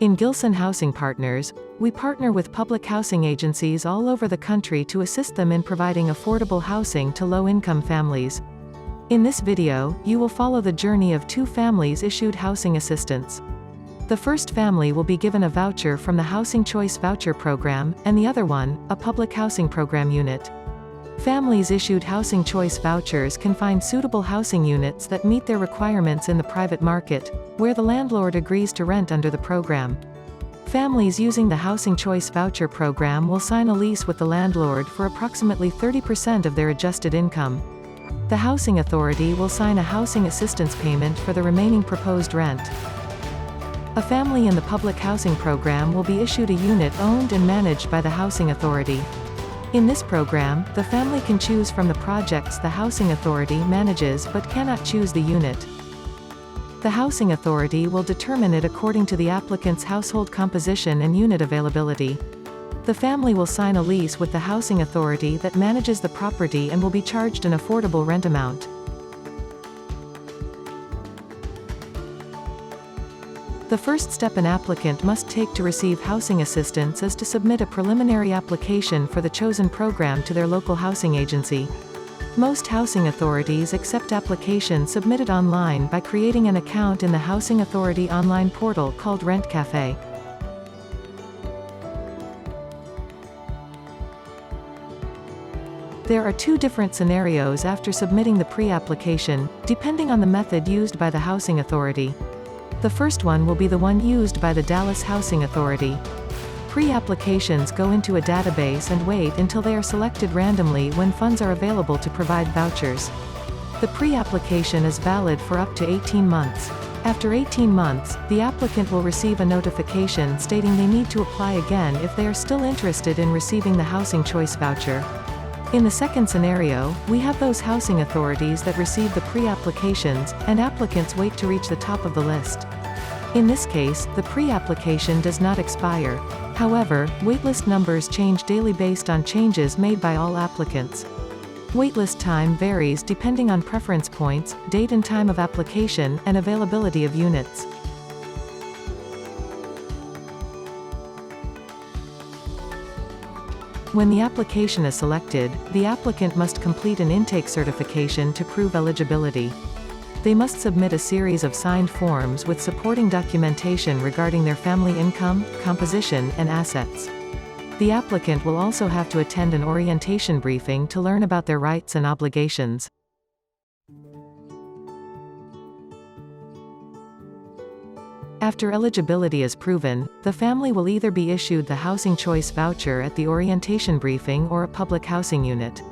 In Gilson Housing Partners, we partner with public housing agencies all over the country to assist them in providing affordable housing to low-income families. In this video, you will follow the journey of two families issued housing assistance. The first family will be given a voucher from the Housing Choice Voucher program, and the other one, a public housing program unit. Families issued Housing Choice Vouchers can find suitable housing units that meet their requirements in the private market, where the landlord agrees to rent under the program. Families using the Housing Choice Voucher program will sign a lease with the landlord for approximately 30% of their adjusted income. The Housing Authority will sign a housing assistance payment for the remaining proposed rent. A family in the public housing program will be issued a unit owned and managed by the Housing Authority. In this program, the family can choose from the projects the Housing Authority manages but cannot choose the unit. The Housing Authority will determine it according to the applicant's household composition and unit availability. The family will sign a lease with the Housing Authority that manages the property and will be charged an affordable rent amount. The first step an applicant must take to receive housing assistance is to submit a preliminary application for the chosen program to their local housing agency. Most housing authorities accept applications submitted online by creating an account in the Housing Authority online portal called Rent Cafe. There are two different scenarios after submitting the pre-application, depending on the method used by the Housing Authority. The first one will be the one used by the Dallas Housing Authority. Pre-applications go into a database and wait until they are selected randomly when funds are available to provide vouchers. The pre-application is valid for up to 18 months. After 18 months, the applicant will receive a notification stating they need to apply again if they are still interested in receiving the Housing Choice Voucher. In the second scenario, we have those housing authorities that receive the pre-applications, and applicants wait to reach the top of the list. In this case, the pre-application does not expire. However, waitlist numbers change daily based on changes made by all applicants. Waitlist time varies depending on preference points, date and time of application, and availability of units. When the application is selected, the applicant must complete an intake certification to prove eligibility. They must submit a series of signed forms with supporting documentation regarding their family income, composition, and assets. The applicant will also have to attend an orientation briefing to learn about their rights and obligations. After eligibility is proven, the family will either be issued the Housing Choice Voucher at the orientation briefing or a public housing unit.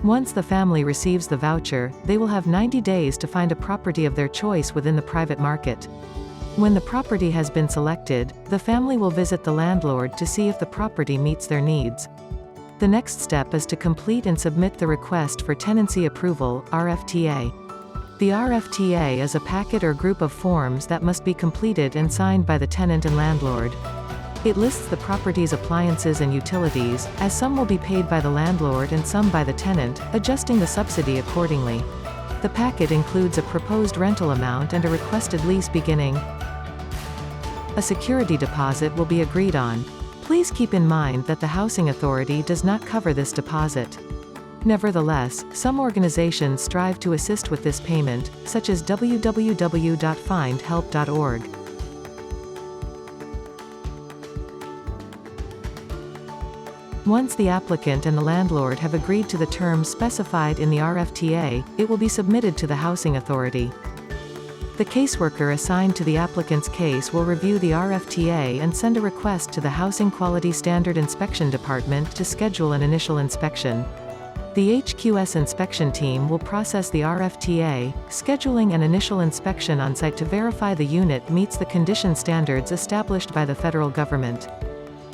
Once the family receives the voucher, they will have 90 days to find a property of their choice within the private market. When the property has been selected, the family will visit the landlord to see if the property meets their needs. The next step is to complete and submit the Request for Tenancy Approval (RFTA). The RFTA is a packet or group of forms that must be completed and signed by the tenant and landlord. It lists the property's appliances and utilities, as some will be paid by the landlord and some by the tenant, adjusting the subsidy accordingly. The packet includes a proposed rental amount and a requested lease beginning. A security deposit will be agreed on. Please keep in mind that the Housing Authority does not cover this deposit. Nevertheless, some organizations strive to assist with this payment, such as www.findhelp.org. Once the applicant and the landlord have agreed to the terms specified in the RFTA, it will be submitted to the Housing Authority. The caseworker assigned to the applicant's case will review the RFTA and send a request to the Housing Quality Standard Inspection Department to schedule an initial inspection. The HQS inspection team will process the RFTA, scheduling an initial inspection on site to verify the unit meets the condition standards established by the federal government.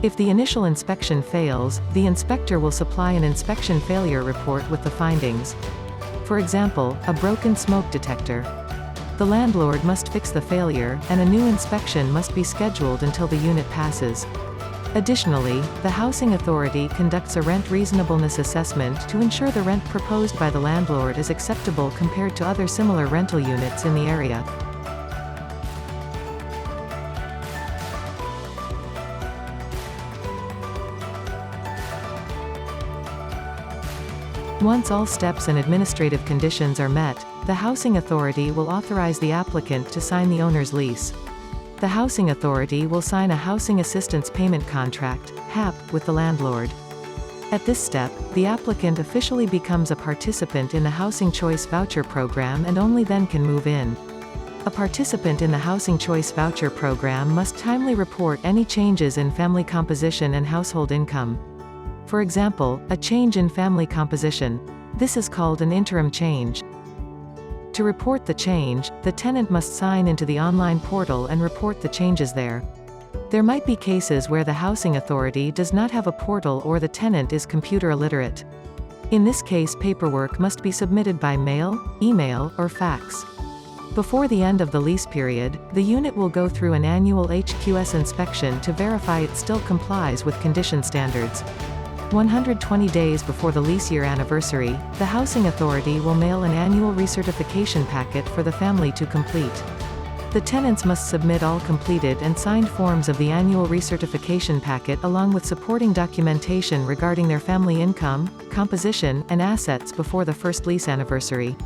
If the initial inspection fails, the inspector will supply an inspection failure report with the findings. For example, a broken smoke detector. The landlord must fix the failure, and a new inspection must be scheduled until the unit passes. Additionally, the Housing Authority conducts a rent reasonableness assessment to ensure the rent proposed by the landlord is acceptable compared to other similar rental units in the area. Once all steps and administrative conditions are met, the Housing Authority will authorize the applicant to sign the owner's lease. The Housing Authority will sign a Housing Assistance Payment Contract, HAP, with the landlord. At this step, the applicant officially becomes a participant in the Housing Choice Voucher program and only then can move in. A participant in the Housing Choice Voucher program must timely report any changes in family composition and household income. For example, a change in family composition. This is called an interim change. To report the change, the tenant must sign into the online portal and report the changes there. There might be cases where the Housing Authority does not have a portal or the tenant is computer illiterate. In this case, paperwork must be submitted by mail, email, or fax. Before the end of the lease period, the unit will go through an annual HQS inspection to verify it still complies with condition standards. 120 days before the lease year anniversary, the Housing Authority will mail an annual recertification packet for the family to complete. The tenants must submit all completed and signed forms of the annual recertification packet along with supporting documentation regarding their family income, composition, and assets before the first lease anniversary.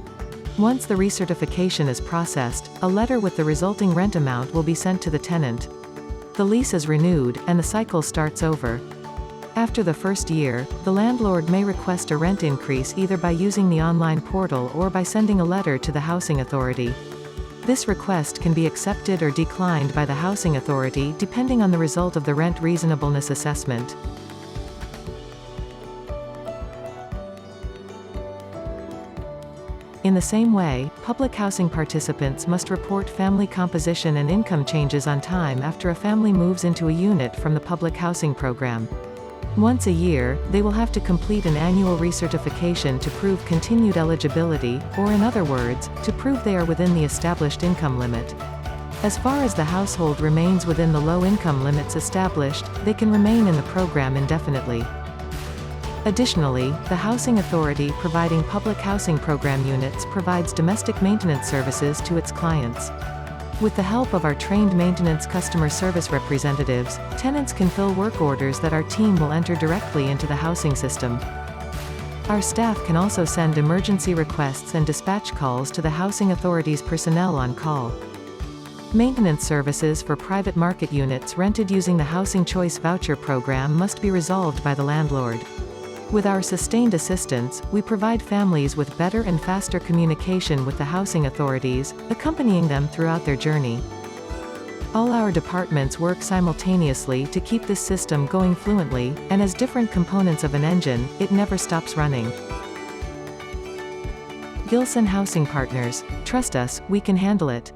Once the recertification is processed, a letter with the resulting rent amount will be sent to the tenant. The lease is renewed, and the cycle starts over. After the first year, the landlord may request a rent increase either by using the online portal or by sending a letter to the Housing Authority. This request can be accepted or declined by the Housing Authority depending on the result of the rent reasonableness assessment. In the same way, public housing participants must report family composition and income changes on time after a family moves into a unit from the public housing program. Once a year, they will have to complete an annual recertification to prove continued eligibility, or in other words, to prove they are within the established income limit. As far as the household remains within the low income limits established, they can remain in the program indefinitely. Additionally, the Housing Authority providing public housing program units provides domestic maintenance services to its clients. With the help of our trained maintenance customer service representatives, tenants can fill work orders that our team will enter directly into the housing system. Our staff can also send emergency requests and dispatch calls to the Housing Authority's personnel on call. Maintenance services for private market units rented using the Housing Choice Voucher program must be resolved by the landlord. With our sustained assistance, we provide families with better and faster communication with the housing authorities, accompanying them throughout their journey. All our departments work simultaneously to keep this system going fluently, and as different components of an engine, it never stops running. Gilson Housing Partners. Trust us, we can handle it.